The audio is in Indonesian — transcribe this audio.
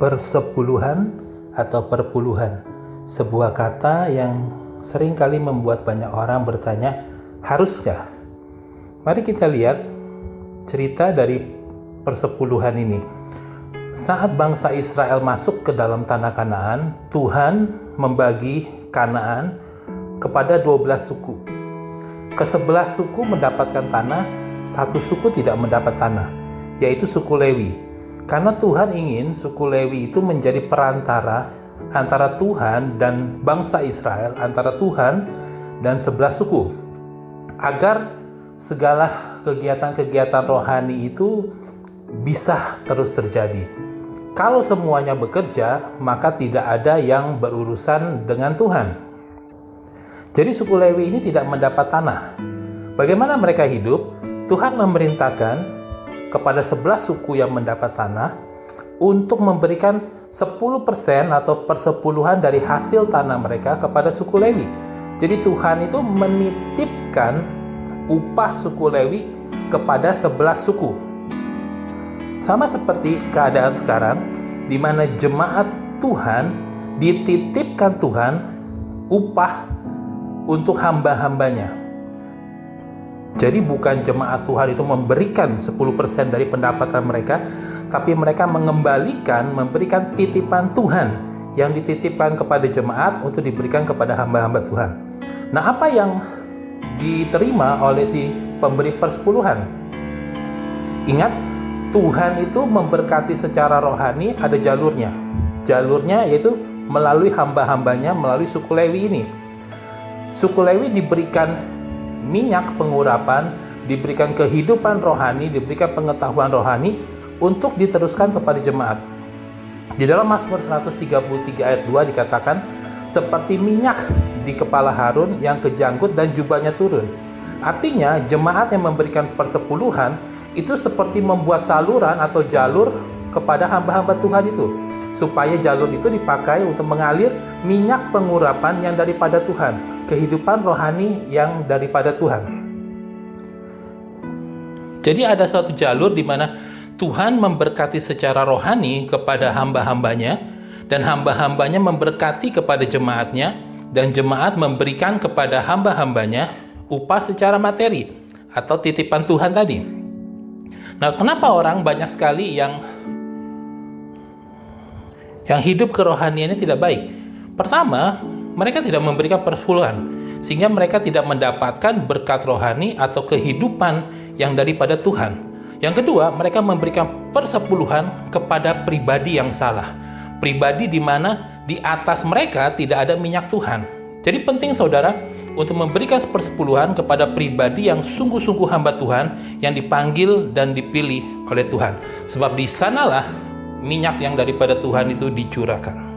persepuluhan atau perpuluhan, sebuah kata yang seringkali membuat banyak orang bertanya, haruskah? Mari kita lihat cerita dari persepuluhan ini. Saat bangsa Israel masuk ke dalam tanah Kanaan, Tuhan membagi Kanaan kepada 12 suku. Ke-11 suku mendapatkan tanah, satu suku tidak mendapat tanah, yaitu suku Lewi. Karena Tuhan ingin suku Lewi itu menjadi perantara antara Tuhan dan bangsa Israel, antara Tuhan dan 11 suku, agar segala kegiatan-kegiatan rohani itu bisa terus terjadi. Kalau semuanya bekerja, maka tidak ada yang berurusan dengan Tuhan. Jadi suku Lewi ini tidak mendapat tanah. Bagaimana mereka hidup? Tuhan memerintahkan kepada 11 suku yang mendapat tanah untuk memberikan 10% atau persepuluhan dari hasil tanah mereka kepada suku Lewi. Jadi Tuhan itu menitipkan upah suku Lewi kepada 11 suku. Sama seperti keadaan sekarang, di mana jemaat Tuhan dititipkan Tuhan upah untuk hamba-hambanya. Jadi bukan jemaat Tuhan itu memberikan 10% dari pendapatan mereka, tapi mereka memberikan titipan Tuhan yang dititipkan kepada jemaat untuk diberikan kepada hamba-hamba Tuhan. Nah, apa yang diterima oleh si pemberi persepuluhan? Ingat, Tuhan itu memberkati secara rohani, ada jalurnya. Jalurnya yaitu melalui hamba-hambanya, melalui suku Lewi ini. Suku Lewi diberikan minyak pengurapan, diberikan kehidupan rohani, diberikan pengetahuan rohani untuk diteruskan kepada jemaat. Di dalam Mazmur 133 ayat 2 dikatakan, seperti minyak di kepala Harun yang kejanggut dan jubahnya turun. Artinya jemaat yang memberikan persepuluhan itu seperti membuat saluran atau jalur kepada hamba-hamba Tuhan itu, supaya jalur itu dipakai untuk mengalir minyak pengurapan yang daripada Tuhan, kehidupan rohani yang daripada Tuhan. Jadi ada suatu jalur di mana Tuhan memberkati secara rohani kepada hamba-hambanya, dan hamba-hambanya memberkati kepada jemaatnya, dan jemaat memberikan kepada hamba-hambanya upah secara materi atau titipan Tuhan tadi. Nah, kenapa orang banyak sekali yang hidup kerohaniannya tidak baik? Pertama, mereka tidak memberikan persepuluhan, sehingga mereka tidak mendapatkan berkat rohani atau kehidupan yang daripada Tuhan. Yang kedua, mereka memberikan persepuluhan kepada pribadi yang salah, pribadi di mana di atas mereka tidak ada minyak Tuhan. Jadi penting saudara untuk memberikan persepuluhan kepada pribadi yang sungguh-sungguh hamba Tuhan, yang dipanggil dan dipilih oleh Tuhan, sebab di sanalah minyak yang daripada Tuhan itu dicurahkan.